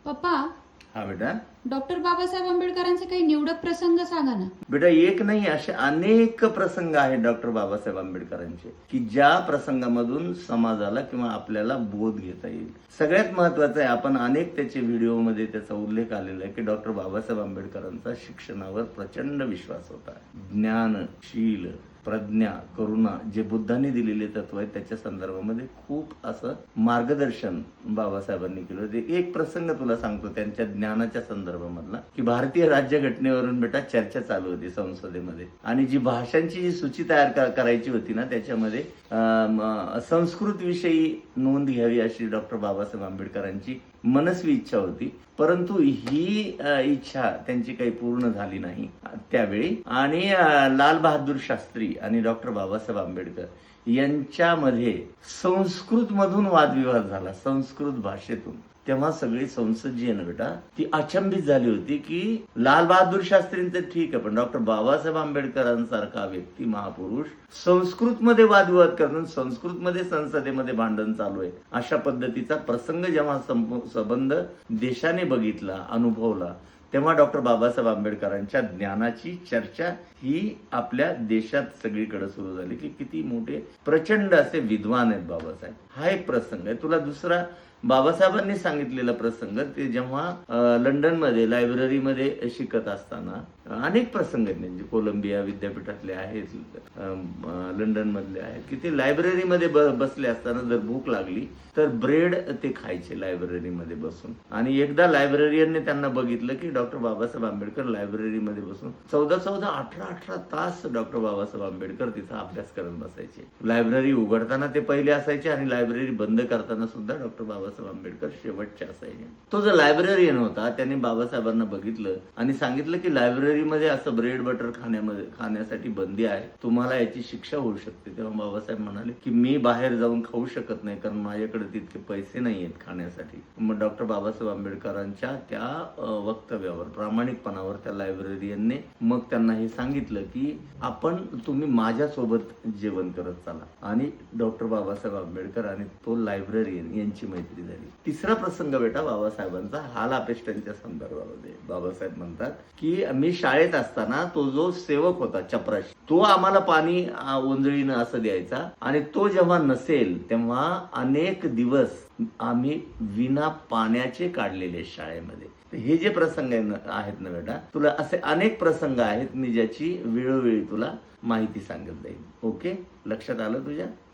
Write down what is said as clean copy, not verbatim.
पप्पा, हा बेटा. डॉक्टर बाबासाहेब आंबेडकरांचे काही निवडक प्रसंग सांगा ना. बेटा एक नाही, असे अनेक प्रसंग आहेत डॉक्टर बाबासाहेब आंबेडकरांचे की ज्या प्रसंगामधून समाजाला किंवा आपल्याला बोध घेता येईल. सगळ्यात महत्वाचं आहे, आपण अनेक त्याचे व्हिडिओमध्ये त्याचा उल्लेख आलेला आहे की डॉक्टर बाबासाहेब आंबेडकरांचा शिक्षणावर प्रचंड विश्वास होता. ज्ञानशील, प्रज्ञा, करुणा जे बुद्धांनी दिलेले तत्व आहेत त्याच्या संदर्भामध्ये खूप असं मार्गदर्शन बाबासाहेबांनी केलं. ते एक प्रसंग तुला सांगतो त्यांच्या ज्ञानाच्या संदर्भामधला की भारतीय राज्यघटनेवरून बेटा चर्चा चालू होती संसदेमध्ये आणि जी भाषांची जी सूची तयार करायची होती ना त्याच्यामध्ये संस्कृत विषयी नोंद घ्यावी अशी डॉक्टर बाबासाहेब आंबेडकरांची मनस्वी इच्छा होती. परंतु ही इच्छा त्यांची काही पूर्ण झाली नाही त्यावेळी आणि लाल बहादूर शास्त्री आणि डॉक्टर बाबासाहेब आंबेडकर यांच्यामध्ये संस्कृत मधून वादविवाद झाला, संस्कृत भाषेतून. तेव्हा सगळी संसद जी आहे ना बेटा ती अचंबित झाली होती की लाल बहादूर शास्त्रींचं ठीक आहे पण डॉक्टर बाबासाहेब आंबेडकरांसारखा व्यक्ती महापुरुष संस्कृत मध्ये वादविवाद करून संस्कृत मध्ये संसदेमध्ये भांडण चालू आहे अशा पद्धतीचा प्रसंग जेव्हा संबंध देशाने बघितला, अनुभवला, तेव्हा डॉक्टर बाबासाहेब आंबेडकरांच्या ज्ञानाची चर्चा ही आपल्या देशात सगळीकडे सुरू झाली की किती मोठे प्रचंड असे विद्वान आहेत बाबासाहेब. हा एक प्रसंग आहे. तुला दुसरा बाबासाहेबांनी सांगितलेला प्रसंग ते जेव्हा लंडनमध्ये लायब्ररीमध्ये शिकत असताना अनेक प्रसंग आहेत म्हणजे कोलंबिया विद्यापीठातले आहेत, लंडन मधले आहेत की ते लायब्ररीमध्ये बसले असताना जर भूक लागली तर ब्रेड ते खायचे लायब्ररीमध्ये बसून. आणि एकदा लायब्ररीयनने त्यांना बघितलं की डॉक्टर बाबासाहेब आंबेडकर लायब्ररीमध्ये बसून 14-18 तास डॉक्टर बाबासाहेब आंबेडकर तिचा अभ्यास करत बसायचे. लायब्ररी उघडताना ते पहिले असायचे आणि लायब्ररी बंद करताना सुद्धा डॉक्टर बाबासाहेब आंबेडकर शेवटचे असायचे. तो जो लायब्ररीयन होता त्याने बाबासाहेबांना बघितलं आणि सांगितलं की लायब्ररीमध्ये असं ब्रेड बटर खाण्यासाठी बंदी आहे, तुम्हाला याची शिक्षा होऊ शकते. तेव्हा बाबासाहेब म्हणाले की मी बाहेर जाऊन खाऊ शकत नाही कारण माझ्याकडे तितके पैसे नाही आहेत खाण्यासाठी. मग डॉक्टर बाबासाहेब आंबेडकरांच्या त्या वक्तव्यावर, प्रामाणिकपणावर त्या लायब्ररीयनने मग त्यांना हे सांगितलं की तुम्ही माझ्यासोबत जेवण करत चला. आणि डॉक्टर बाबासाहेब आंबेडकर आणि तो लायब्ररीयन यांची मैत्री झाली. तिसरा प्रसंग बेटा बाबासाहेबांचा हाल अपेष्टांच्या संदर्भामध्ये. बाबासाहेब म्हणतात की मी शाळेत असताना तो जो सेवक होता चपराशी तो आम्हाला पाणी ओंजळीनं असं द्यायचा आणि तो जेव्हा नसेल तेव्हा अनेक दिवस आम्ही विना पाण्याचे काढलेले शाळेमध्ये. हे जे प्रसंग आहेत ना बेटा, तुला असे अनेक प्रसंग आहेत मी ज्याची वेळोवेळी तुला माहिती सांगत जाईल. ओके, लक्षात आलं तुझ्या?